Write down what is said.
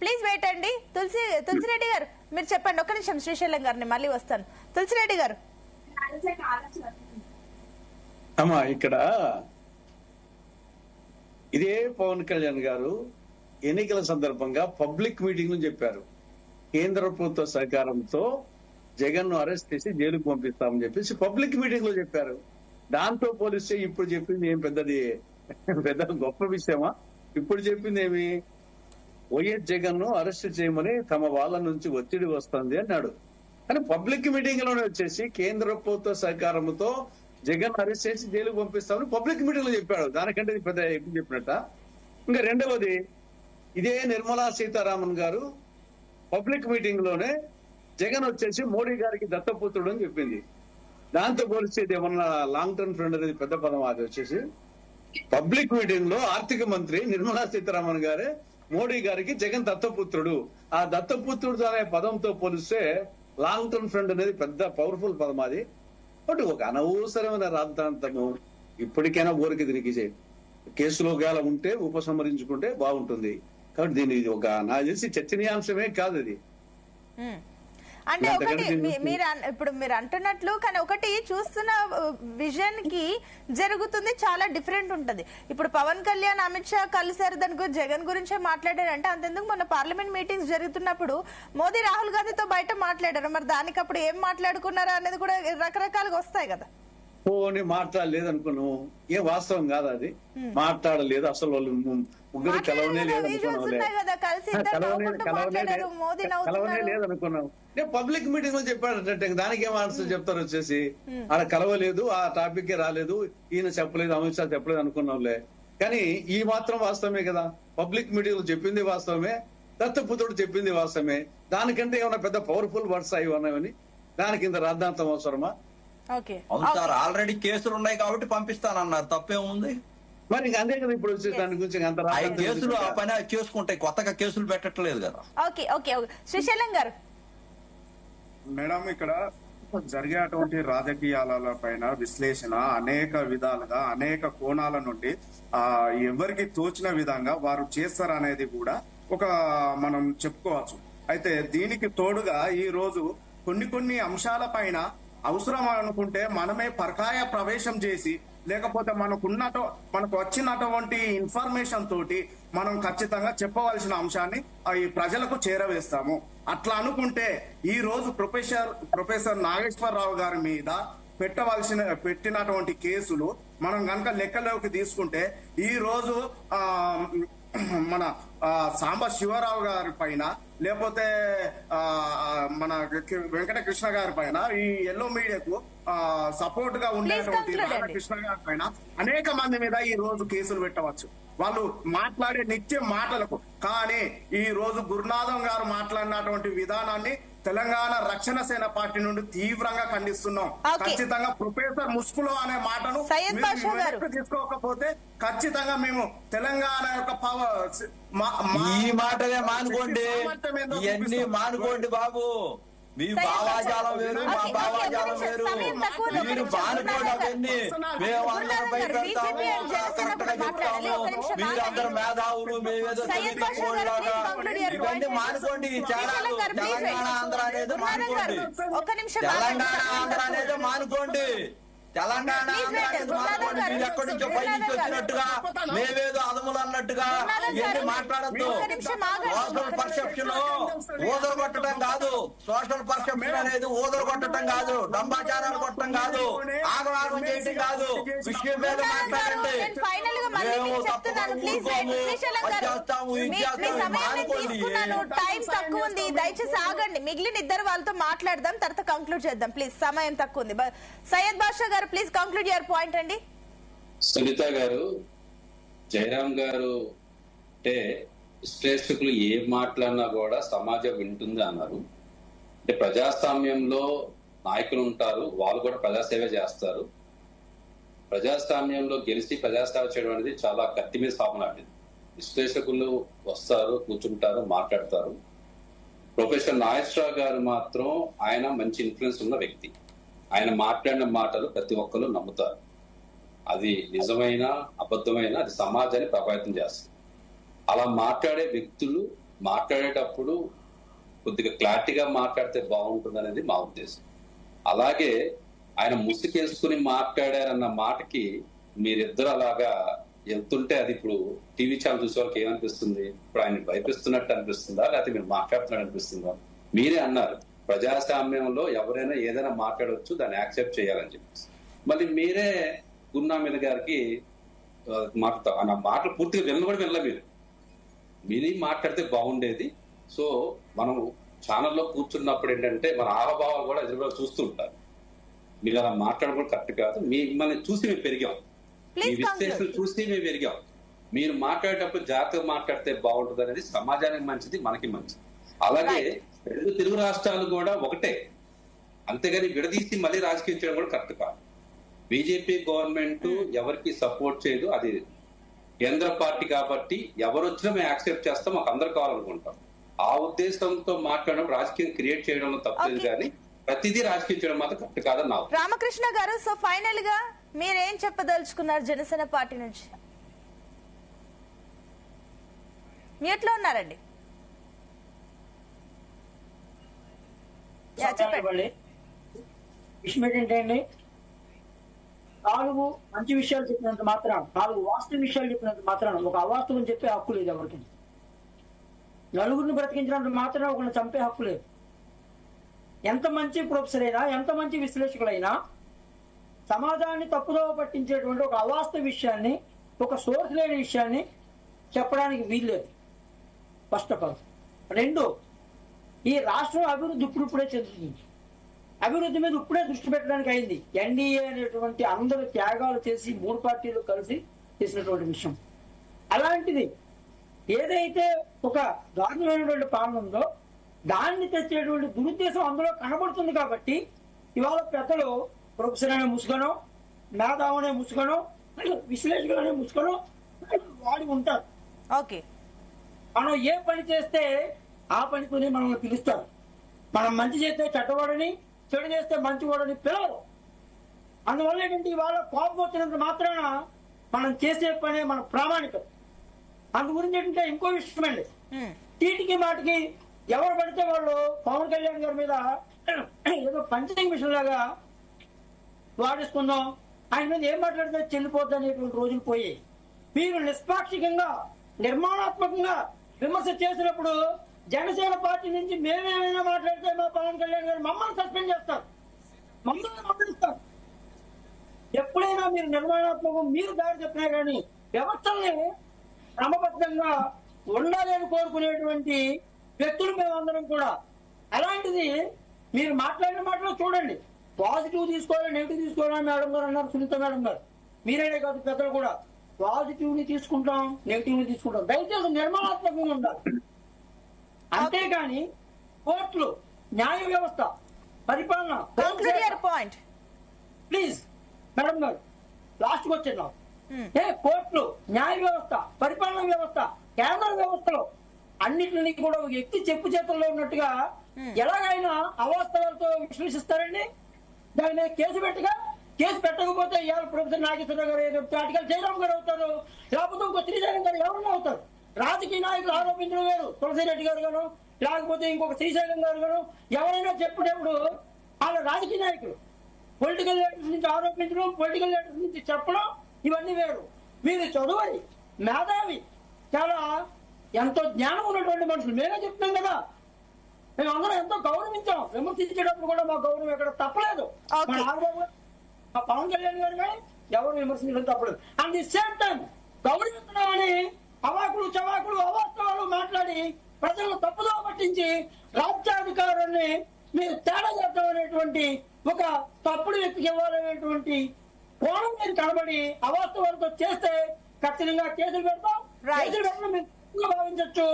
Please wait అండి. తులసిరెడ్డి గారు మీరు చెప్పండి. ఒక్క నిమిషం శ్రీశైలం గారిని మళ్ళీ వస్తాను. తులసిరెడ్డి గారు అమ్మా, ఇక్కడ ఇదే పవన్ కళ్యాణ్ గారు ఎన్నికల సందర్భంగా పబ్లిక్ మీటింగ్ లో చెప్పారు, కేంద్ర ప్రభుత్వ సహకారంతో జగన్ ను అరెస్ట్ చేసి జైలుకు పంపిస్తామని చెప్పేసి పబ్లిక్ మీటింగ్ లో చెప్పారు. దాంతో పోలిస్తే ఇప్పుడు చెప్పింది ఏం పెద్ద గొప్ప విషయమా? ఇప్పుడు చెప్పింది ఏమి, వైఎస్ జగన్ ను అరెస్ట్ చేయమని తమ వాళ్ళ నుంచి ఒత్తిడి వస్తుంది అన్నాడు. కానీ పబ్లిక్ మీటింగ్ లోనే వచ్చేసి కేంద్ర ప్రభుత్వ సహకారంతో జగన్ అరెస్ట్ చేసి జైలుకు పంపిస్తామని పబ్లిక్ మీటింగ్ లో చెప్పాడు. దానికంటే పెద్ద ఎక్కువ చెప్పినట్ట. ఇంకా రెండవది, ఇదే నిర్మలా సీతారామన్ గారు పబ్లిక్ మీటింగ్ లోనే జగన్ వచ్చేసి మోడీ గారికి దత్తపుత్రుడు అని చెప్పింది. దాంతో పోలిస్తే ఏమన్నా లాంగ్ టర్మ్ ఫ్రెండ్ అనేది పెద్ద పదం. అది వచ్చేసి పబ్లిక్ మీటింగ్ లో ఆర్థిక మంత్రి నిర్మలా సీతారామన్ గారే మోడీ గారికి జగన్ దత్తపుత్రుడు, ఆ దత్తపుత్రుడు అనే పదంతో పోలిస్తే లాంగ్ టర్మ్ ఫ్రెండ్ అనేది పెద్ద పవర్ఫుల్ పదం. అది బట్ ఒక అనవసరమైన రాద్ధాంతము ఇప్పటికైనా ఊరికి దీనికి కేసులో గాల ఉంటే ఉపసంహరించుకుంటే బాగుంటుంది. కాబట్టి దీని ఒక నాకు తెలిసి చర్చనీయాంశమే కాదు అది. అంటే ఒకటి ఇప్పుడు మీరు అంటున్నట్లు, కానీ ఒకటి చూస్తున్న విజన్ కి జరుగుతుంది చాలా డిఫరెంట్ ఉంటది. ఇప్పుడు పవన్ కళ్యాణ్ అమిత్ షా కలిసారు, దాని జగన్ గురించే మాట్లాడారంటే అంతెందుకు మొన్న పార్లమెంట్ మీటింగ్స్ జరుగుతున్నప్పుడు మోదీ రాహుల్ గాంధీతో బయట మాట్లాడారు. మరి దానికి అప్పుడు ఏం మాట్లాడుకున్నారా అనేది కూడా రకరకాలుగా వస్తాయి కదా. పోనీ మాట్లాడలేదు అనుకున్నాము, ఏం వాస్తవం కాదు అది. మాట్లాడలేదు అసలు, వాళ్ళు ముగ్గురు కలవనే లేదు అనుకున్నాం. నేను పబ్లిక్ మీటింగ్ లో చెప్పాడంటే దానికి ఏం ఆన్సర్ చెప్తారు వచ్చేసి, ఆడ కలవలేదు, ఆ టాపిక్ రాలేదు, ఈయన చెప్పలేదు, అమిత్ షా చెప్పలేదు అనుకున్నాంలే. కానీ ఈ మాత్రం వాస్తవమే కదా, పబ్లిక్ మీటింగ్ లో చెప్పింది వాస్తవమే, దత్తపుత్రుడు చెప్పింది వాస్తవమే. దానికంటే ఏమన్నా పెద్ద పవర్ఫుల్ వర్డ్స్ అవి ఉన్నాయని దానికి ఇంత రాద్ధాంతం అవసరమా? అవును సార్, ఆల్రెడీ కేసులు ఉన్నాయి కాబట్టి పంపిస్తానన్నారు, తప్పేముంది మరి? అంతే కదా. ఇప్పుడు వచ్చే దాని గురించి కేసులు ఆ పని చేసుకుంటాయి, కొత్తగా కేసులు పెట్టట్లేదు కదా. శ్రీశైలం గారు మేడం, ఇక్కడ జరిగేటువంటి రాజకీయాల పైన విశ్లేషణ అనేక విధాలుగా అనేక కోణాల నుండి ఎవరికి తోచిన విధంగా వారు చేస్తారనేది కూడా ఒక మనం చెప్పుకోవచ్చు. అయితే దీనికి తోడుగా ఈ రోజు కొన్ని అంశాల అవసరం అనుకుంటే మనమే పరకాయ ప్రవేశం చేసి, లేకపోతే మనకు వచ్చినటువంటి ఇన్ఫర్మేషన్ తోటి మనం ఖచ్చితంగా చెప్పవలసిన అంశాన్ని ఈ ప్రజలకు చేరవేస్తాము. అట్లా అనుకుంటే ఈ రోజు ప్రొఫెసర్ నాగేశ్వరరావు గారి మీద పెట్టినటువంటి కేసులు మనం కనుక లెక్కలోకి తీసుకుంటే ఈ రోజు మన సాంబ శివరావు గారి పైన, లేకపోతే మన వెంకటకృష్ణ గారి పైన, ఈ ఎల్లో మీడియాకు సపోర్ట్ గా ఉండేటువంటి రాధాకృష్ణ గారి పైన అనేక మంది మీద ఈ రోజు కేసులు పెట్టవచ్చు, వాళ్ళు మాట్లాడే నిత్య మాటలకు. కానీ ఈ రోజు గురునాథం గారు మాట్లాడినటువంటి విధానాన్ని తెలంగాణ రక్షణ సేన పార్టీ నుండి తీవ్రంగా ఖండిస్తున్నాం. ఖచ్చితంగా ప్రొఫెసర్ ముస్కులో అనే మాటను తీసుకోకపోతే ఖచ్చితంగా మేము తెలంగాణ యొక్క ఈ మాటలే మానుకోండి, ఇవన్నీ మానుకోండి బాబు. మీ భావాజాలం వేరు, మా భావాజాలం వేరు. మీరు మానుకోండి అవన్నీ. మేము అందరం భయపెడతాము, కరెక్ట్గా చెప్తాము. మీరందరూ మేధావులు, మేమేదో తెలియకపోలాగా. ఇవన్నీ మానుకోండి. ఈ తేడాలు తెలంగాణ ఆంధ్ర అనేది మానుకోండి. తెలంగాణ ఆంధ్ర అనేది మానుకోండి. తెలంగాణ మీరు ఎక్కడి నుంచో పై నుంచి వచ్చినట్టుగా, మేమేదో అదములు అన్నట్టుగా ఇవన్నీ మాట్లాడద్దు. సోషల్ పర్సెప్షన్ ఊదరు కొట్టడం కాదు, సోషల్ పర్సెప్షన్ అనేది ఊదరు కొట్టడం కాదు, డంబాచారాలు కొట్టడం కాదు, ఆగవాగం చేయటం కాదు. విషయం మీద మాట్లాడండి. మేము తప్పకుండా ఊరుకోము, వచ్చేస్తాము, ఇది చేస్తాము. మానుకోండి. టైం తక్కువ ఉంది, దయచేసి ఆగండి. మిగిలిన ఇద్దరు వాళ్ళతో మాట్లాడదాం, తర్వాత కంక్లూడ్ చేద్దాం ప్లీజ్. సమయం తక్కువ ఉంది. సయ్యద్ బాషా గారు ప్లీజ్ కంక్లూడ్ యువర్ పాయింట్ అండి. సునీత గారు, జయరాం గారు అంటే విశ్లేషకులు ఏం మాట్లాడినా కూడా సమాజం వింటుంది అన్నారు. అంటే ప్రజాస్వామ్యంలో నాయకులు ఉంటారు, వాళ్ళు కూడా ప్రజాసేవ చేస్తారు. ప్రజాస్వామ్యంలో గెలిచి ప్రజాసేవ చేయడం అనేది చాలా కత్తి మీద సాపు లాంటిది. విశ్లేషకులు వస్తారు, కూర్చుంటారు, మాట్లాడతారు. ప్రొఫెసర్ నాగేశ్వరరావు గారు మాత్రం ఆయన మంచి ఇన్ఫ్లుయెన్స్ ఉన్న వ్యక్తి. ఆయన మాట్లాడిన మాటలు ప్రతి ఒక్కరు నమ్ముతారు. అది నిజమైన అబద్ధమైన అది సమాజాన్ని ప్రభావితం చేస్తుంది. అలా మాట్లాడే వ్యక్తులు మాట్లాడేటప్పుడు కొద్దిగా క్లారిటీగా మాట్లాడితే బాగుంటుంది అనేది మా ఉద్దేశం. అలాగే ఆయన ముసుకేసుకుని మాట్లాడారన్న మాటకి మీరిద్దరు అలాగా వెళ్తుంటే అది ఇప్పుడు టీవీ ఛానల్ చూసే వాళ్ళకి ఏమనిపిస్తుంది? ఇప్పుడు ఆయన భయపిస్తున్నట్టు అనిపిస్తుందా, లేకపోతే మీరు మాట్లాడుతున్నట్టు అనిపిస్తుందా? మీరే అన్నారు ప్రజాస్వామ్యంలో ఎవరైనా ఏదైనా మాట్లాడవచ్చు, దాన్ని యాక్సెప్ట్ చేయాలని చెప్పేసి. మళ్ళీ మీరే గున్నామిల గారికి మాట్లాడతారు ఆ మాటలు పూర్తిగా వినలు కూడా వినలే. మీరు మాట్లాడితే బాగుండేది. సో మనం ఛానల్లో కూర్చున్నప్పుడు ఏంటంటే మన ఆహభావాలు కూడా ఎదురుగా చూస్తూ ఉంటారు. మీరు అలా మాట్లాడడం కరెక్ట్ కాదు. మిమ్మల్ని చూసి మేము పెరిగాం, మీ విశ్లేషణ చూసి మేము పెరిగాం. మీరు మాట్లాడేటప్పుడు జాగ్రత్తగా మాట్లాడితే బాగుంటుంది అనేది సమాజానికి మంచిది, మనకి మంచిది. అలాగే రెండు తెలుగు రాష్ట్రాలు కూడా ఒకటే, అంతేగాని విడదీసి మళ్ళీ రాజకీయం చేయడం కూడా కరెక్ట్ కాదు. బీజేపీ గవర్నమెంట్ ఎవరికి సపోర్ట్ చేయదు, అది కేంద్ర పార్టీ కాబట్టి ఎవరు వచ్చినా మేము యాక్సెప్ట్ చేస్తాం, మాకు అందరు కావాలనుకుంటాం. ఆ ఉద్దేశంతో మాట్లాడడం రాజకీయం క్రియేట్ చేయడంలో తప్పలేదు, కానీ ప్రతిదీ రాజకీయం చేయడం మాత్రం కరెక్ట్ కాదని నా. రామకృష్ణ గారు, సో ఫైనల్ గా మీరేం చెప్పదలుచుకున్నారు జనసేన పార్టీ నుంచి? మ్యూట్ లో ఉన్నారండి. చెప్పండి. విషయం ఏంటంటే 4 మంచి విషయాలు చెప్పినంత మాత్రం, 4 వాస్తవ విషయాలు చెప్పినంత మాత్రం ఒక అవాస్తవం చెప్పే హక్కు లేదు ఎవరికి. నలుగురిని బ్రతికించినంత మాత్రం ఒకరిని చంపే హక్కు లేదు. ఎంత మంచి ప్రొఫెసర్ అయినా, ఎంత మంచి విశ్లేషకులైనా సమాజాన్ని తప్పుదోవ పట్టించేటువంటి ఒక అవాస్తవ విషయాన్ని, ఒక సోర్స్ లేని విషయాన్ని చెప్పడానికి వీల్లేదు. First of all. 2, ఈ రాష్ట్రం అభివృద్ధి ఇప్పుడిప్పుడే చెందుతుంది. అభివృద్ధి మీద ఇప్పుడే దృష్టి పెట్టడానికి అయింది. ఎన్డీఏ అనేటువంటి అందరూ త్యాగాలు చేసి 3 పార్టీలు కలిసి చేసినటువంటి విషయం. అలాంటిది ఏదైతే ఒక దారుణమైనటువంటి పాలన ఉందో దాన్ని తెచ్చేటువంటి దురుద్దేశం అందులో కనబడుతుంది. కాబట్టి ఇవాళ పెద్దలు ప్రొఫెసర్ అనే ముసుగనో, మేధావు అనే ముసుగనో, విశ్లేషకులు అనే ముసుగనో వాడి ఉంటారు. ఓకే, మనం ఏ పని చేస్తే ఆ పనితోనే మనల్ని పిలుస్తారు. మనం మంచి చేస్తే చెడ్డవాడని, చెడు చేస్తే మంచివాడని పిలవరు. అందువల్ల ఏంటంటే ఇవాళ కోపం వచ్చినంత మాత్రాన మనం చేసే పనే మన ప్రామాణికత. అందు గురించి ఏంటంటే ఇంకో విషయం అండి, చీటికి మాటికి ఎవరు పడితే వాళ్ళు పవన్ కళ్యాణ్ గారి మీద ఏదో పంచింగ్ మిషన్ లాగా వాడేసుకుందాం, ఆయన మీద ఏం మాట్లాడితే చెల్లిపోద్ది అనేటువంటి రోజులు పోయాయి. మీరు నిష్పాక్షికంగా, నిర్మాణాత్మకంగా విమర్శ చేసినప్పుడు జనసేన పార్టీ నుంచి మేమేమైనా మాట్లాడితే మా పవన్ కళ్యాణ్ గారు మమ్మల్ని సస్పెండ్ చేస్తారు, మమ్మల్ని మందలిస్తారు. ఎప్పుడైనా మీరు నిర్మాణాత్మకం, మీరు దారి చెప్పినా కానీ వ్యవస్థల్ని క్రమబద్ధంగా ఉండాలి అని కోరుకునేటువంటి వ్యక్తులు మేమందరం కూడా. అలాంటిది మీరు మాట్లాడిన మాటలో చూడండి, పాజిటివ్ తీసుకోవాలి, నెగిటివ్ తీసుకోవాలని మేడం గారు అన్నారు, సునీత మేడం గారు. మీరేనే కాదు పెద్దలు కూడా పాజిటివ్ ని తీసుకుంటాం, నెగిటివ్ ని తీసుకుంటాం. దయచేసి నిర్మాణాత్మకంగా ఉండాలి. అంతేగాని కోర్టులు, న్యాయ వ్యవస్థ, పరిపాలన, పాయింట్ ప్లీజ్ మేడం గారు లాస్ట్ కి వచ్చేద్దాం. కోర్టులు, న్యాయ వ్యవస్థ, పరిపాలన వ్యవస్థ, కేంద్ర వ్యవస్థలో అన్నిటిని కూడా ఒక వ్యక్తి చెప్పు చేతుల్లో ఉన్నట్టుగా ఎలాగైనా అవాస్తవాలతో విశ్లేషిస్తారండి. దాని మీద కేసు పెట్టకపోతే ఇవాళ ప్రొఫెసర్ నాగేశ్వరరావు గారు ఏదో ఆర్టికల్ జయరామ్ గారు అవుతారు, లేకపోతే ఇంకో శ్రీశైలం గారు ఎవరన్నా అవుతారు. రాజకీయ నాయకులు ఆరోపించడం వేరు, తులసిరెడ్డి గారు గాను, లేకపోతే ఇంకొక శ్రీశైలం గారు గాను ఎవరైనా చెప్పేటప్పుడు వాళ్ళ రాజకీయ నాయకులు పొలిటికల్ లీడర్స్ నుంచి ఆరోపించడం, పొలిటికల్ లీడర్స్ నుంచి చెప్పడం ఇవన్నీ వేరు. మీరు చదువు మేధావి, చాలా ఎంతో జ్ఞానం ఉన్నటువంటి మనుషులు. మేమే చెప్తున్నాం కదా, మేము అందరం ఎంతో గౌరవించాం. విమర్శించేటప్పుడు కూడా మా గౌరవం ఎక్కడ తప్పలేదు. మా పవన్ కళ్యాణ్ గారు కానీ ఎవరు విమర్శించడం తప్పలేదు. అండ్ ది సేమ్ టైం గౌరవించడం అవాకులు చవాకులు అవాస్తవాలు మాట్లాడి ప్రజలను తప్పుదో పట్టించి రాజ్యాధికారాన్ని మీరు తేడా చేద్దాం అనేటువంటి ఒక తప్పుడు వ్యక్తికి ఇవ్వాలనేటువంటి కోణం మీరు కనబడి అవాస్తవాలతో చేస్తే ఖచ్చితంగా కేసులు పెడతాం. కేసులు పెట్టడం మీరు భావించవచ్చు.